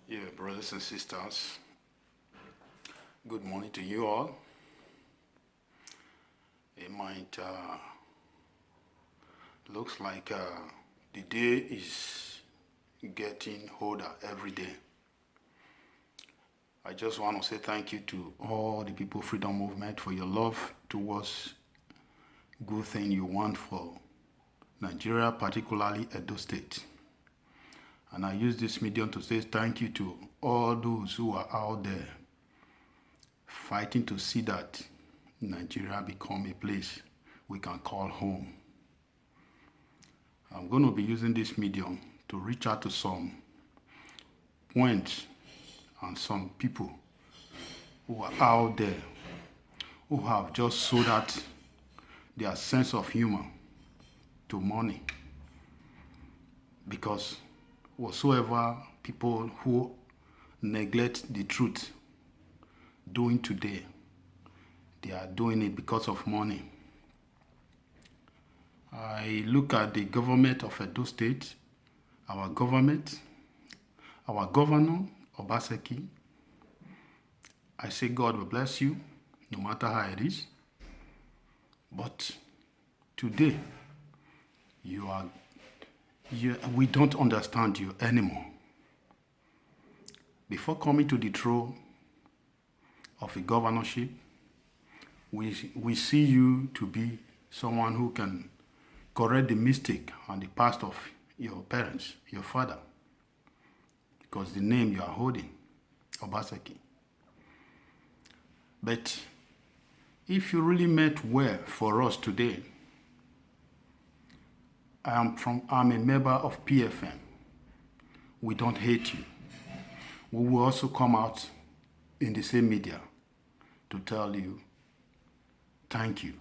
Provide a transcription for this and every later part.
Yeah, brothers and sisters, good morning to you all. It might looks like the day is getting older every day. I just want to say thank you to all the People Freedom Movement for your love towards good thing you want for Nigeria, particularly Edo State. And I use this medium to say thank you to all those who are out there fighting to see that Nigeria become a place we can call home. I'm going to be using this medium to reach out to some points and some people who are out there who have just sold out their sense of humor to money. Because whatsoever people who neglect the truth doing today, they are doing it because of money. I look at the government of Edo State, our government, our governor, Obaseki. I say God will bless you, no matter how it is. But today, we don't understand you anymore. Before coming to the throne of a governorship, we see you to be someone who can correct the mistake and the past of your parents, your father, because the name you are holding, Obaseki. But if you really meant well for us today, I'm a member of PFM. We don't hate you. We will also come out in the same media to tell you thank you.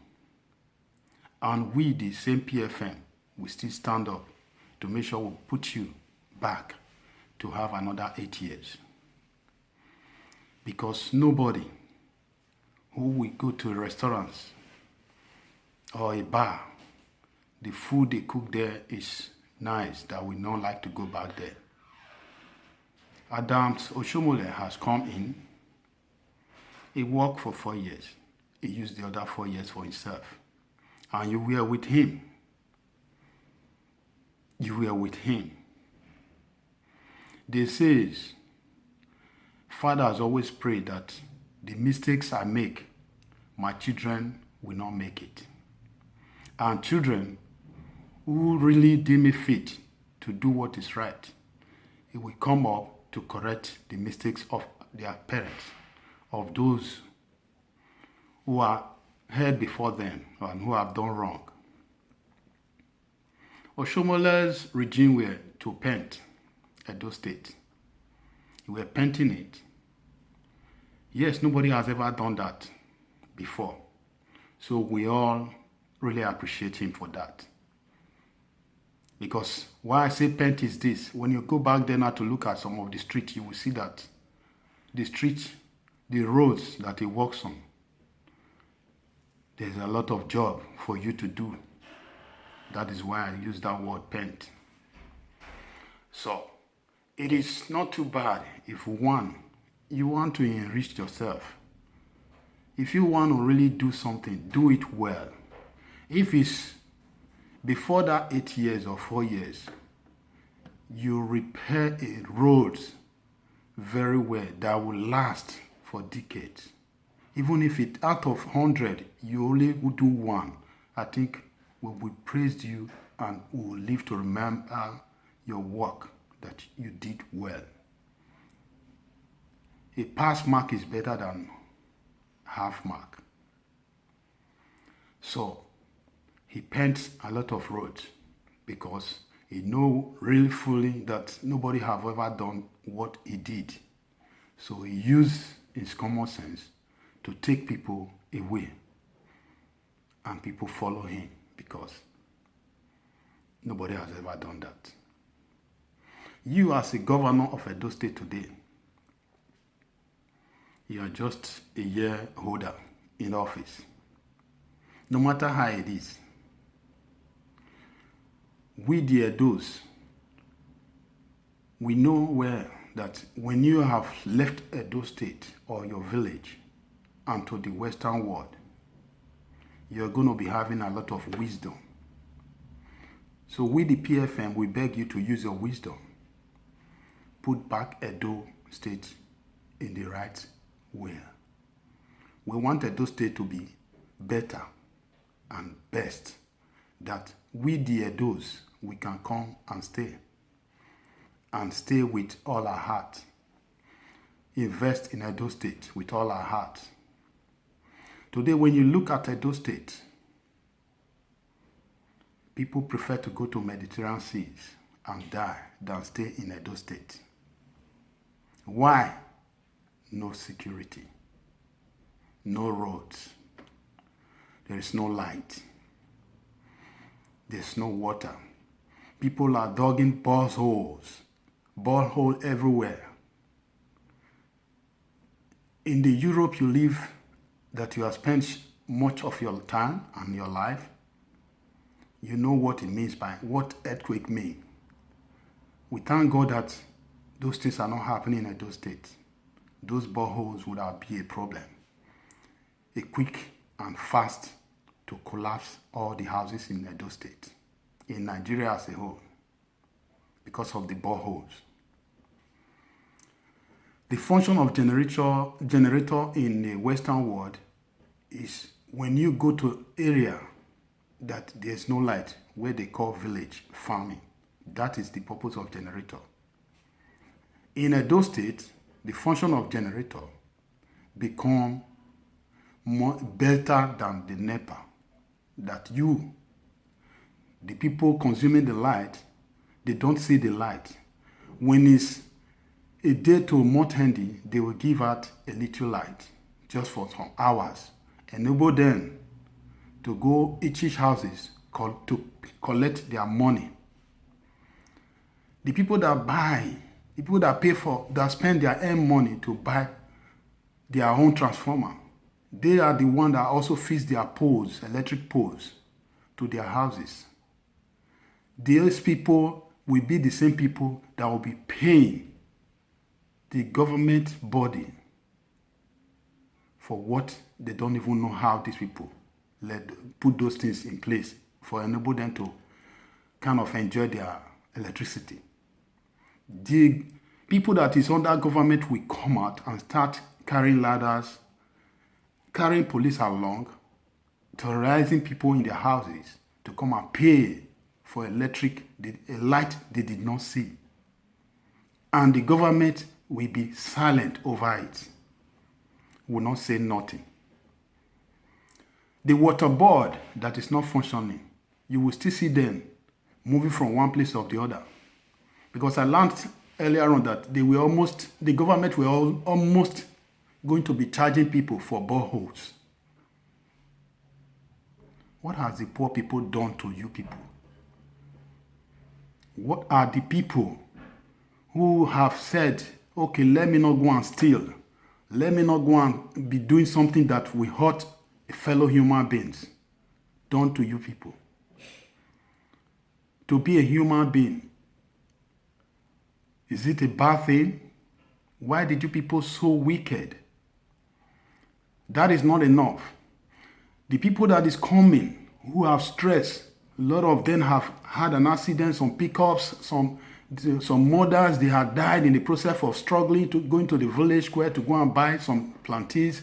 And we, the same PFM, we still stand up to make sure we put you back to have another 8 years. Because nobody who will go to a restaurant or a bar, the food they cook there is nice, that we not like to go back there. Adams Oshomole has come in. He worked for 4 years. He used the other 4 years for himself. And you were with him. You were with him. They say, fathers always pray that the mistakes I make, my children will not make it. And children who really deem it fit to do what is right, it will come up to correct the mistakes of their parents, of those who are heard before them and who have done wrong. Oshomole's regime were to paint Edo State. They were painting it. Yes, nobody has ever done that before. So we all really appreciate him for that. Because why I say paint is this, when you go back there now to look at some of the streets, you will see that the streets, the roads that he walks on, there's a lot of job for you to do. That is why I use that word paint. So, it is not too bad if you want to enrich yourself. If you want to really do something, do it well. If it's before that 8 years or 4 years, you repair a road very well that will last for decades. Even if it out of 100, you only would do one, I think we will praise you and we will live to remember your work that you did well. A pass mark is better than half mark. So, he paints a lot of roads because he know really fully that nobody have ever done what he did. So he used his common sense to take people away. And people follow him because nobody has ever done that. You as a governor of Edo State today, you are just a year older in office. No matter how it is, we the Edos, we know where that when you have left Edo State or your village and to the Western world, you're going to be having a lot of wisdom. So we, the PFM, we beg you to use your wisdom. Put back Edo State in the right way. We want Edo State to be better and best, that we, the Edos, we can come and stay with all our heart. Invest in Edo State with all our heart. Today, when you look at Edo State, people prefer to go to Mediterranean seas and die than stay in Edo State. Why? No security, no roads, there is no light, there's no water. People are digging borehole everywhere. In the Europe you live, that you have spent much of your time and your life, you know what it means by what earthquake means. We thank God that those things are not happening in Edo State. Those boreholes would have been a problem. A quick and fast to collapse all the houses in Edo State, in Nigeria as a whole, because of the boreholes. The function of generator in the Western world is when you go to area that there's no light, where they call village farming. That is the purpose of generator. In Edo State, the function of generator become better than the NEPA. That you, the people consuming the light, they don't see the light. When it's a day to month handy, they will give out a little light just for some hours, enable them to go each houses to collect their money. The people that buy, the people that pay for, that spend their own money to buy their own transformer, they are the ones that also fix their poles, electric poles, to their houses. Those people will be the same people that will be paying the government body for what they don't even know how these people put those things in place for enable them to kind of enjoy their electricity. The people that is under government will come out and start carrying ladders, carrying police along, terrorizing people in their houses to come and pay for a light they did not see. And the government will be silent over it, will not say nothing. The water board that is not functioning, you will still see them moving from one place or the other. Because I learned earlier on that the government were almost going to be charging people for boreholes. What has the poor people done to you people? What are the people who have said, okay, let me not go and steal. Let me not go and be doing something that will hurt fellow human beings, done to you people? To be a human being, is it a bad thing? Why did you people so wicked? That is not enough. The people that is coming, who have stress, a lot of them have had an accident, some pickups, some mothers, they had died in the process of struggling to go into the village square to go and buy some plantains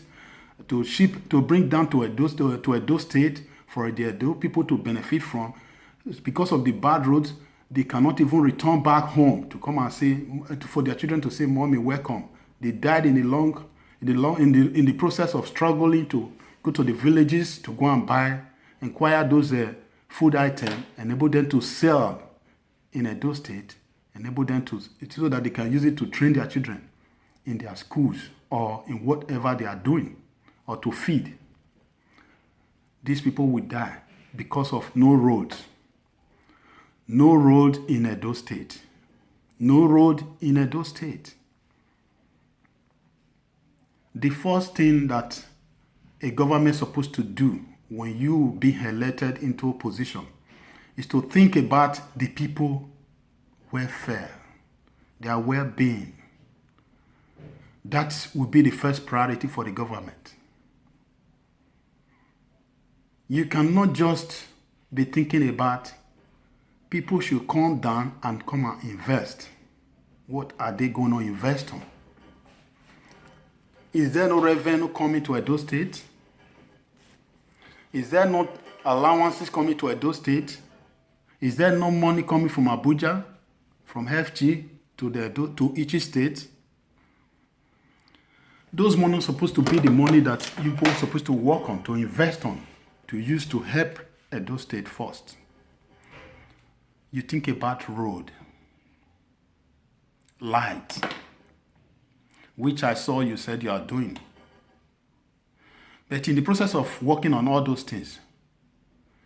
to ship, to bring down to Edo State for the Edo people to benefit from. Because of the bad roads, they cannot even return back home to come and say, for their children to say, "Mommy, welcome." They died in the process of struggling to go to the villages to go and acquire those food items, enable them to sell in Edo State, enable them to, so that they can use it to train their children in their schools or in whatever they are doing, or to feed. These people will die because of no roads. No road in Edo State. No road in Edo State. The first thing that a government is supposed to do when you be elected into a position is to think about the people welfare, their well-being. That will be the first priority for the government. You cannot just be thinking about people should come down and come and invest. What are they going to invest on? Is there no revenue coming to Edo State? Is there not allowances coming to Edo State? Is there no money coming from Abuja, from FG to each state? Those money are supposed to be the money that you are supposed to work on, to invest on, to use to help Edo State first. You think about road, light, which I saw you said you are doing. But in the process of working on all those things,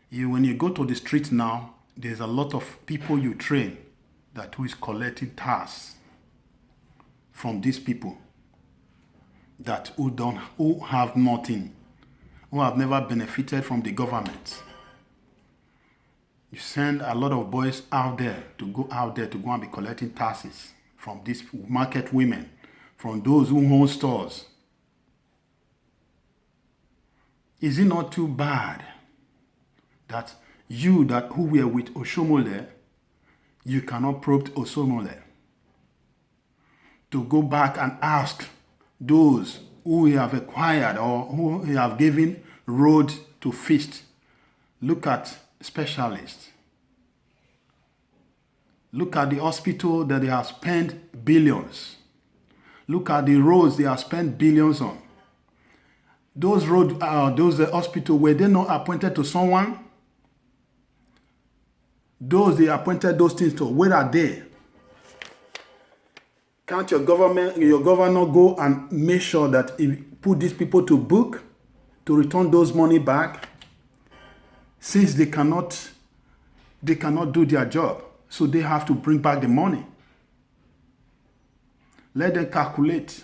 when you go to the street now, there's a lot of people you train who is collecting tax from these people who have nothing, who have never benefited from the government. You send a lot of boys out there to go and be collecting taxes from these market women, from those who own stores. Is it not too bad that who were with Oshomole, you cannot probe Oshomole to go back and ask those who have acquired or who have given road to feast? Look at specialists. Look at the hospital that they have spent billions. Look at the roads they have spent billions on. Those hospitals, were they not appointed to someone? Those they appointed those things to, where are they? Can't your governor go and make sure that he put these people to book to return those money back? Since they cannot do their job, so they have to bring back the money. Let them calculate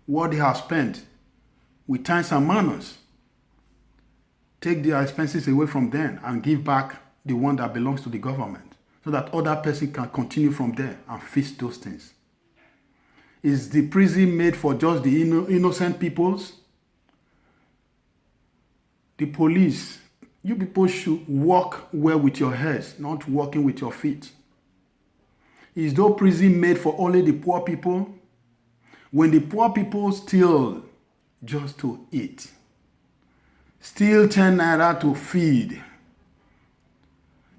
what they have spent with times and manners. Take their expenses away from them and give back the one that belongs to the government, so that other person can continue from there and fix those things. Is the prison made for just the innocent peoples? The police, you people should walk well with your heads, not walking with your feet. Is the prison made for only the poor people? When the poor people steal just to eat, steal 10 naira to feed,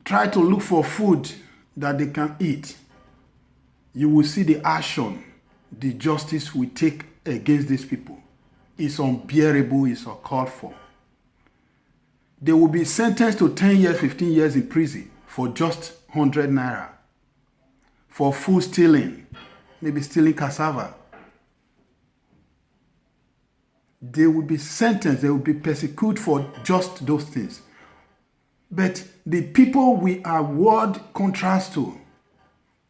try to look for food that they can eat, you will see the action the justice will take against these people. It's unbearable, it's uncalled for. They will be sentenced to 10 years, 15 years in prison for just 100 naira. For food stealing, maybe stealing cassava. They will be sentenced, they will be persecuted for just those things. But the people we award contrast to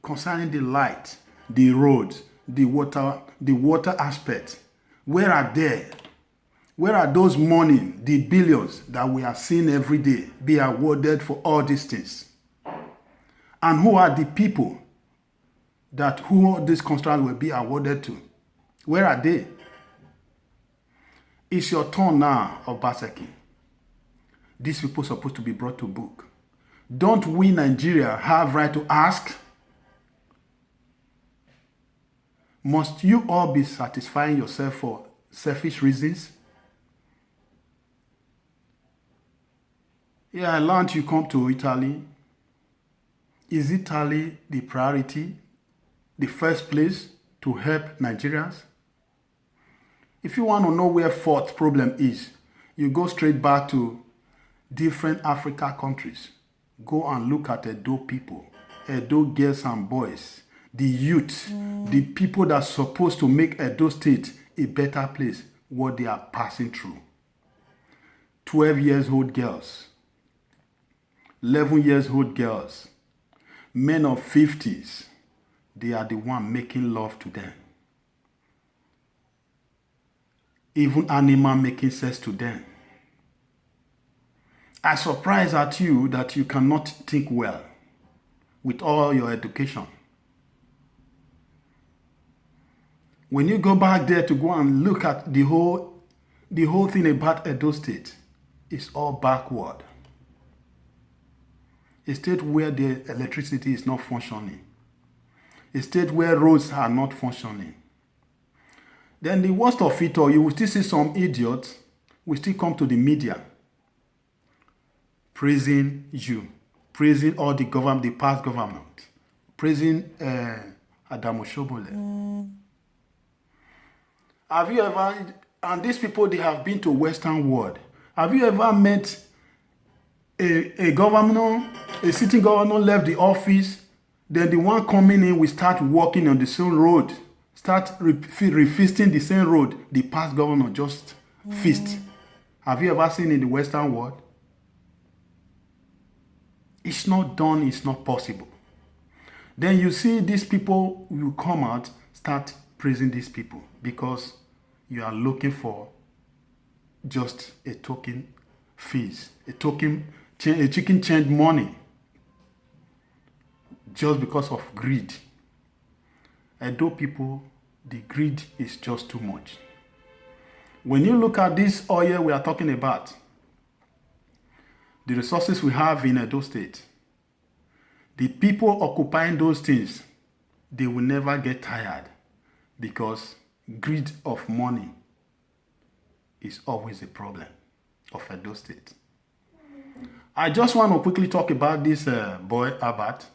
concerning the light, the roads, the water aspect, where are they? Where are those money, the billions that we are seeing every day be awarded for all these things? And who are the people who this contract will be awarded to? Where are they? It's your turn now, Obaseki. These people are supposed to be brought to book. Don't we, Nigeria, have right to ask? Must you all be satisfying yourself for selfish reasons? Yeah, I learned you come to Italy. Is Italy the priority, the first place to help Nigerians? If you want to know where fourth problem is, you go straight back to different African countries. Go and look at Edo people, Edo girls and boys, the youth, the people that are supposed to make Edo State a better place, what they are passing through. 12 years old girls, 11 years old girls, men of 50s, they are the one making love to them. Even animal making sex to them. I'm surprised at you that you cannot think well with all your education. When you go back there to go and look at the whole thing about Edo State, it's all backward. A state where the electricity is not functioning. A state where roads are not functioning. Then the worst of it all, you will still see some idiots will still come to the media praising you, praising all the government, the past government, praising Adamu Shobole. Have you ever, and these people, they have been to Western world. Have you ever met a governor, a sitting governor left the office, then the one coming in will start walking on the same road, start refeasting the same road the past governor just feast. Have you ever seen in the Western world? It's not done, it's not possible. Then you see these people will come out, start praising these people because you are looking for just a token fees, a chicken change money just because of greed. Edo people, the greed is just too much. When you look at this oil we are talking about, the resources we have in Edo State, the people occupying those things, they will never get tired because greed of money is always a problem of Edo State. I just want to quickly talk about this boy, Abat.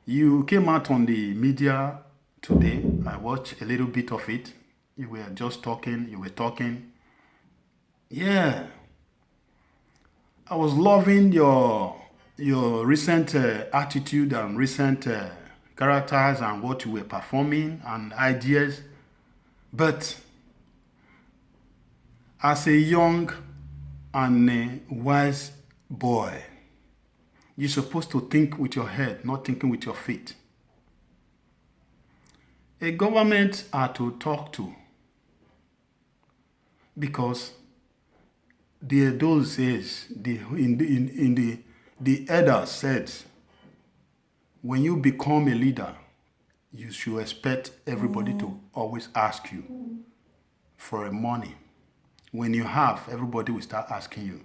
You came out on the media today. I watched a little bit of it. You were just talking. You were talking. Yeah. I was loving your recent attitude and recent characters and what you were performing and ideas. But as a young and a wise boy, you're supposed to think with your head, not thinking with your feet. A government are to talk to because those days, the elder said, when you become a leader, you should expect everybody to always ask you for money. When you have, everybody will start asking you.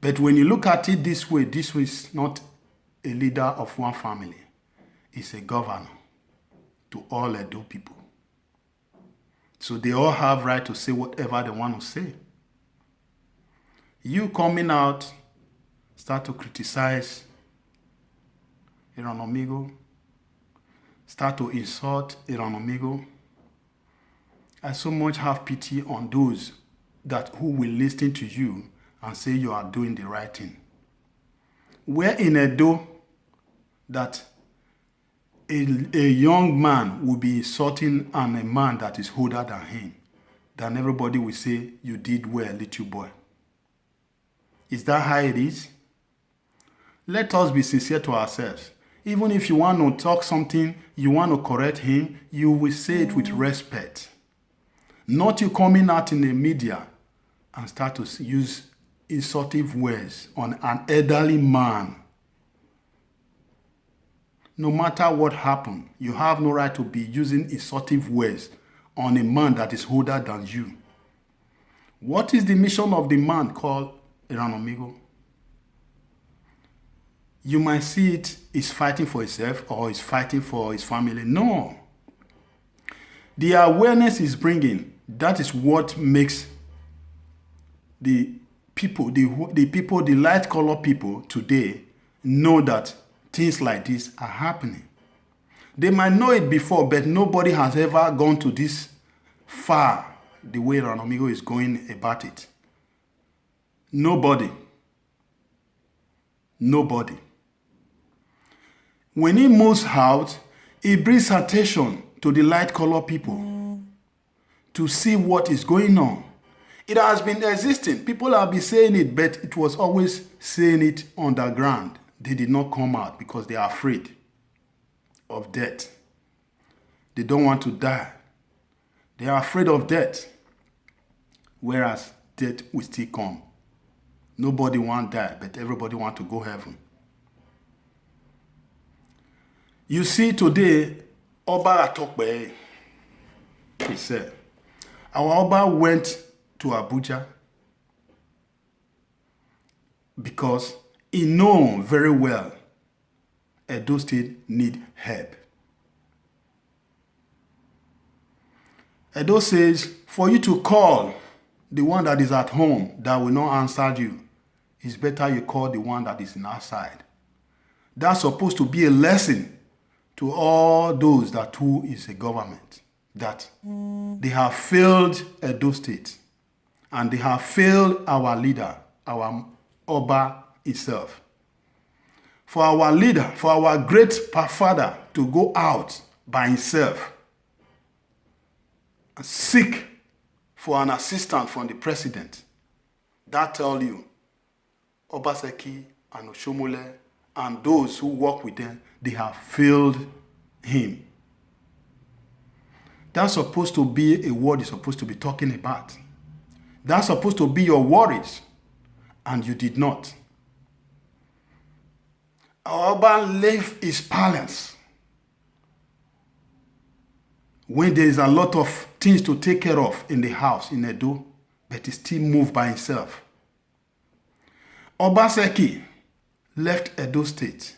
But when you look at it this way is not a leader of one family. It's a governor to all Edo people. So they all have right to say whatever they want to say. You coming out, start to criticize Iranomigo, start to insult Iranomigo. I so much have pity on those who will listen to you and say you are doing the right thing. Where in Edo that a young man will be insulting a man that is older than him, then everybody will say, you did well, little boy. Is that how it is? Let us be sincere to ourselves. Even if you want to talk something, you want to correct him, you will say it with respect. Not you coming out in the media and start to use insultive words on an elderly man. No matter what happened, you have no right to be using insultive words on a man that is older than you. What is the mission of the man called Iranomigo? You might see it is fighting for himself or is fighting for his family. No. The awareness is bringing, that is what makes the people, the light color people today know that things like this are happening. They might know it before, but nobody has ever gone to this far the way Iranomigo is going about it. Nobody. When he moves out, he brings attention to the light color people to see what is going on. It has been existing. People have been saying it, but it was always saying it underground. They did not come out because they are afraid of death. They don't want to die. They are afraid of death. Whereas death will still come. Nobody wants to die, but everybody wants to go heaven. You see today, Oba Atokbe, He said, our Oba went to Abuja because he knows very well Edo State need help. Edo says, for you to call the one that is at home that will not answer you, it's better you call the one that is outside. That's supposed to be a lesson to all those that who is a government, that they have failed Edo State and they have failed our leader, our Oba itself. For our leader, for our great father to go out by himself and seek for an assistant from the president, that tell you Obaseki and Oshomole and those who work with them, they have failed him. That's supposed to be a word you're supposed to be talking about. That's supposed to be your worries, and you did not. Oba left his palace when there is a lot of things to take care of in the house in Edo, but he still moved by himself. Obaseki left Edo State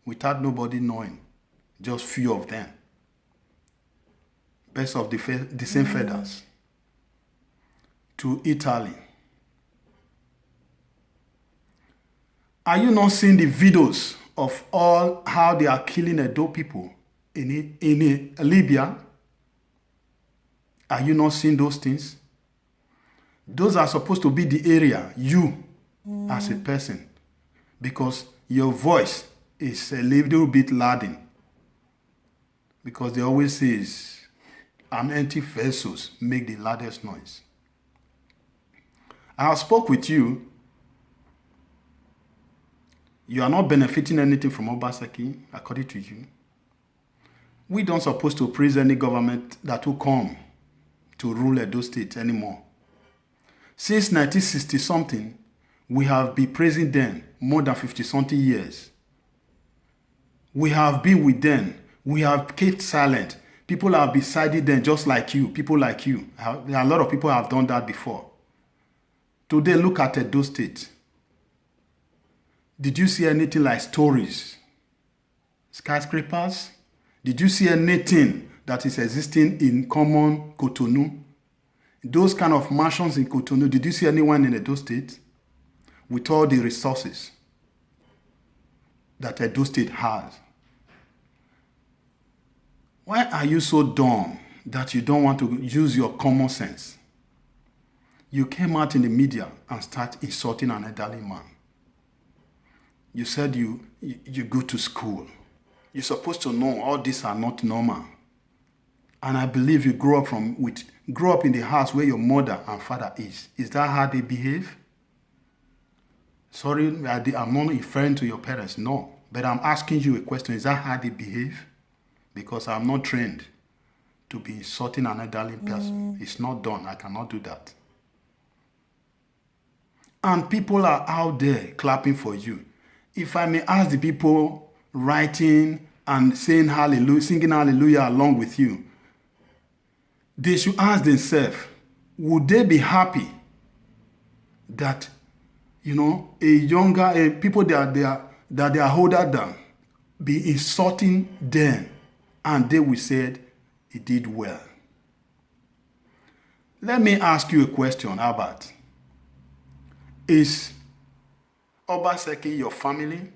without nobody knowing, just few of them, best of the same feathers, to Italy. Are you not seeing the videos of all how they are killing Edo people in Libya? Are you not seeing those things? Those are supposed to be the area, you as a person, because your voice is a little bit laden. Because they always say, an empty vessels make the loudest noise. I have spoke with you. You are not benefiting anything from Obaseki, according to you. We don't supposed to praise any government that will come to rule Edo State anymore. Since 1960-something, we have been praising them more than 50-something years. We have been with them. We have kept silent. People have been siding them just like you, people like you. A lot of people have done that before. Today, look at Edo State. Did you see anything like stories? Skyscrapers? Did you see anything that is existing in common Cotonou? Those kind of mansions in Cotonou, did you see anyone in Edo State? With all the resources that Edo State has. Why are you so dumb that you don't want to use your common sense? You came out in the media and start insulting an elderly man. You said you go to school. You're supposed to know all these are not normal. And I believe you grew up in the house where your mother and father is. Is that how they behave? Sorry, I'm not referring to your parents, no. But I'm asking you a question. Is that how they behave? Because I'm not trained to be insulting an elderly person. It's not done. I cannot do that. And people are out there clapping for you. If I may ask the people writing and saying hallelujah, singing hallelujah along with you, they should ask themselves, would they be happy that, people that they are older than, be insulting them, and they will say he did well? Let me ask you a question, Albert. Is Obaseki your family?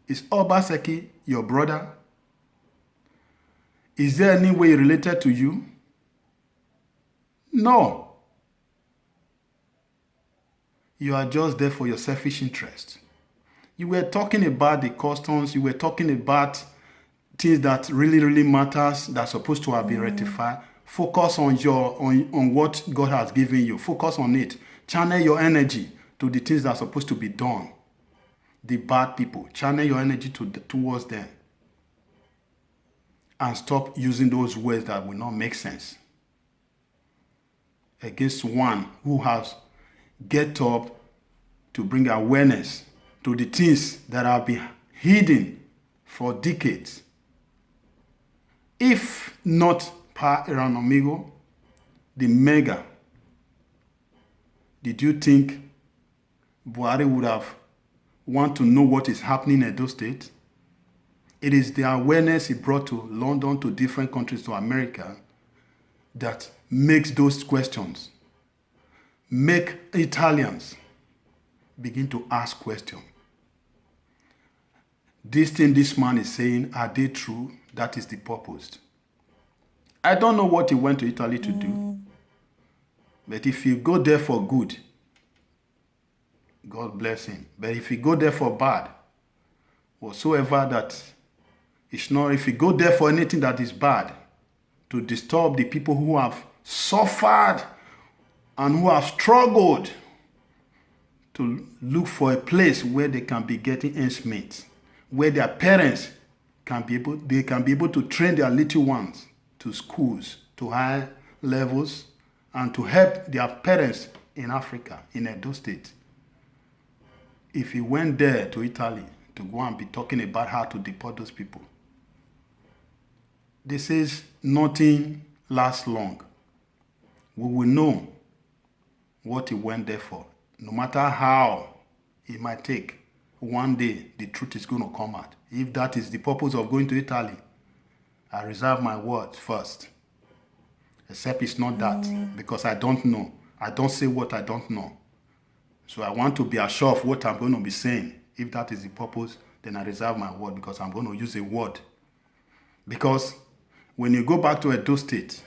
Is Obaseki your brother? Is there any way related to you? No. You are just there for your selfish interest. You were talking about the customs. You were talking about things that really, really matters that's supposed to have been rectified. Focus on what God has given you. Focus on it. Channel your energy to the things that are supposed to be done. The bad people. Channel your energy towards them. And stop using those words that will not make sense against one who has get up to bring awareness to the things that have been hidden for decades. If not amigo, the mega, did you think Buhari would have want to know what is happening in those states? It is the awareness he brought to London, to different countries, to America, that makes those questions, make Italians begin to ask questions. This thing this man is saying, are they true? That is the purpose. I don't know what he went to Italy to do. But if you go there for good, God bless him. But if you go there for bad, whatsoever that is not, if you go there for anything that is bad, to disturb the people who have suffered and who have struggled to look for a place where they can be getting ends meet, where their parents can be able to train their little ones to schools, to high levels, and to help their parents in Africa, in Edo State. If he went there to Italy to go and be talking about how to deport those people, this says nothing lasts long. We will know what he went there for. No matter how it might take, one day the truth is going to come out. If that is the purpose of going to Italy, I reserve my words first. Except it's not that, because I don't know. I don't say what I don't know. So I want to be assured of what I'm going to be saying. If that is the purpose, then I reserve my word, because I'm going to use a word. Because when you go back to Edo State,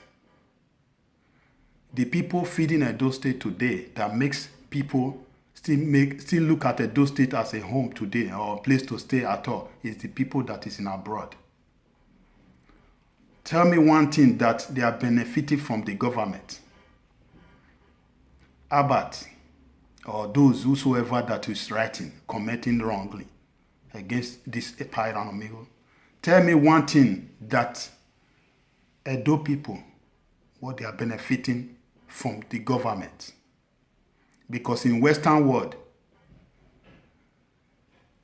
the people feeding Edo State today that makes people still look at Edo State as a home today, or a place to stay at all, is the people that is in abroad. Tell me one thing that they are benefiting from the government. Abbott, or those whosoever that is writing, commenting wrongly against this Empire Amigo. Tell me one thing that Edo people, what they are benefiting from the government. Because in Western world,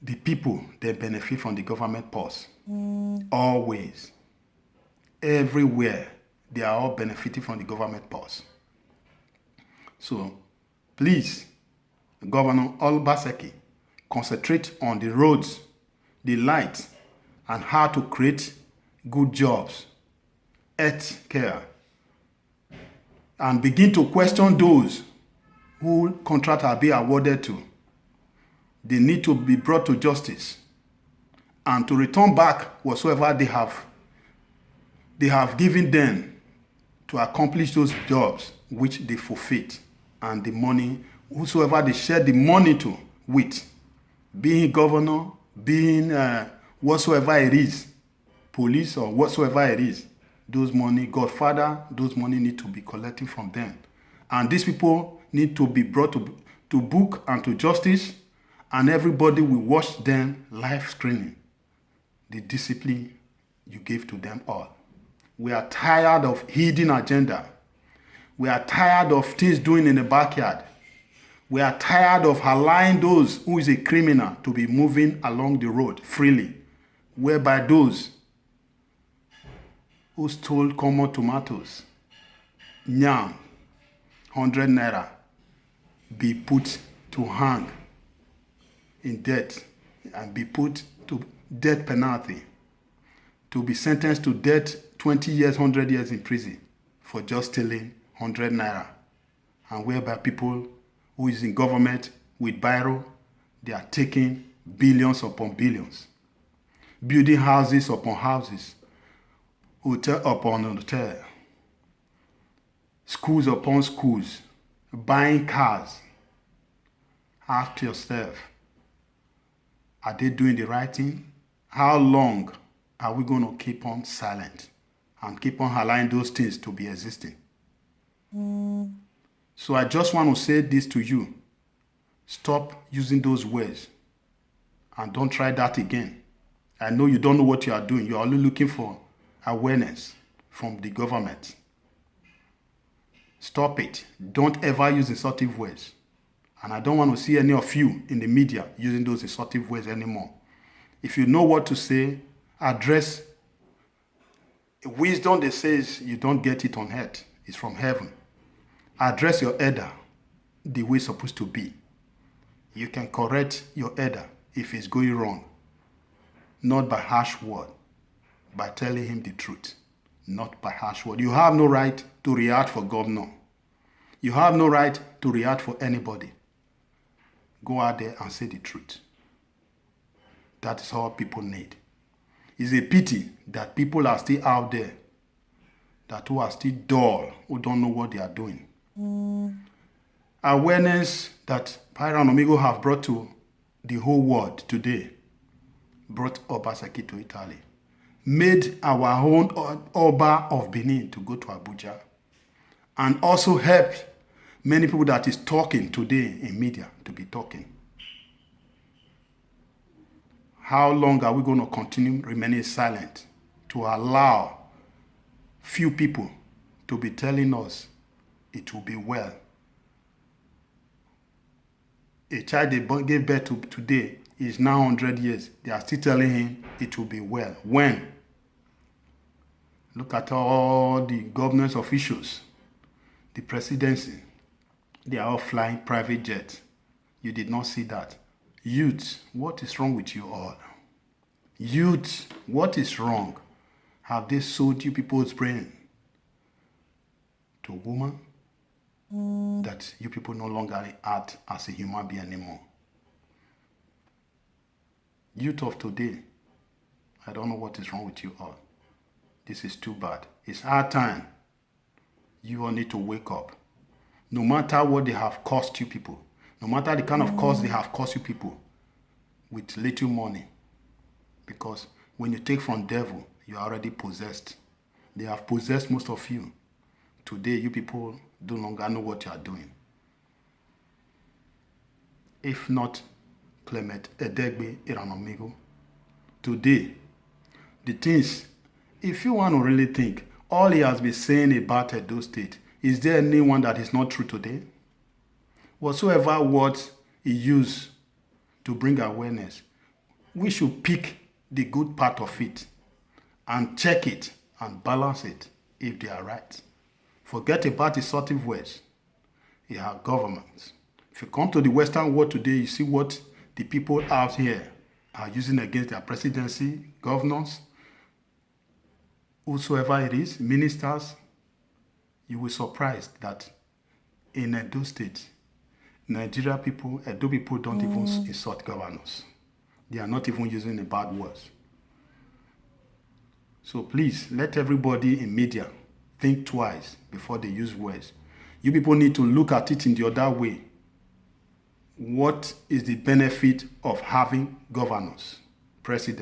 the people, they benefit from the government purse. Always. Everywhere, they are all benefiting from the government purse. So, please, Governor Obaseki, concentrate on the roads, the lights, and how to create good jobs, health care, and begin to question those who contract are being awarded to. They need to be brought to justice and to return back whatsoever they have given them to accomplish those jobs which they forfeit, and the money, whosoever they share the money to with, being governor, being whatsoever it is, police or whatsoever it is, those money, Godfather, those money need to be collected from them. And these people need to be brought to book and to justice, and everybody will watch them live screening the discipline you gave to them all. We are tired of hidden agenda. We are tired of things doing in the backyard. We are tired of allowing those who is a criminal to be moving along the road freely, whereby those who stole common tomatoes, yam, 100 naira, be put to hang in death and be put to death penalty, to be sentenced to death 20 years, 100 years in prison for just stealing 100 naira. And whereby people who is in government with biro, they are taking billions upon billions, building houses upon houses, hotel upon hotel, schools upon schools, buying cars. Ask yourself, are they doing the right thing? How long are we going to keep on silent and keep on allowing those things to be existing? So I just want to say this to you. Stop using those words and don't try that again. I know you don't know what you are doing. You're only looking for awareness from the government. Stop it. Don't ever use insultive words. And I don't want to see any of you in the media using those insultive words anymore. If you know what to say, address Wisdom, they says you don't get it on earth. It's from heaven. Address your elder the way it's supposed to be. You can correct your elder if it's going wrong. Not by harsh word. By telling him the truth. Not by harsh word. You have no right to react for governor. You have no right to react for anybody. Go out there and say the truth. That is all people need. It's a pity that people are still out there who are still dull, who don't know what they are doing. Awareness that Pyra and Omega have brought to the whole world today brought Obaseki to Italy. Made our own Oba of Benin to go to Abuja. And also helped many people that is talking today in media to be talking. How long are we going to continue remaining silent to allow few people to be telling us it will be well? A child they gave birth to today is now 100 years. They are still telling him it will be well. When? Look at all the government officials, the presidency. They are all flying private jets. You did not see that. Youth, what is wrong with you all? Youth, what is wrong? Have they sold you people's brain to a woman that you people no longer act as a human being anymore? Youth of today, I don't know what is wrong with you all. This is too bad. It's our time. You all need to wake up. No matter what they have cost you people, no matter the kind of cost they have cost you people, with little money. Because when you take from devil, you are already possessed. They have possessed most of you. Today, you people no longer know what you are doing. If not Clement Edegbe Iranomigo, today, the things, if you want to really think, all he has been saying about Edo State, is there anyone that is not true today? Whatsoever words he used to bring awareness, we should pick the good part of it and check it and balance it if they are right. Forget about the assertive words. You have governments. If you come to the Western world today, you see what the people out here are using against their presidency, governors, whosoever it is, ministers. You will be surprised that in Edo State, Nigeria people, Edo people don't even insult governors. They are not even using the bad words. So please, let everybody in media think twice before they use words. You people need to look at it in the other way. What is the benefit of having governors, presidents?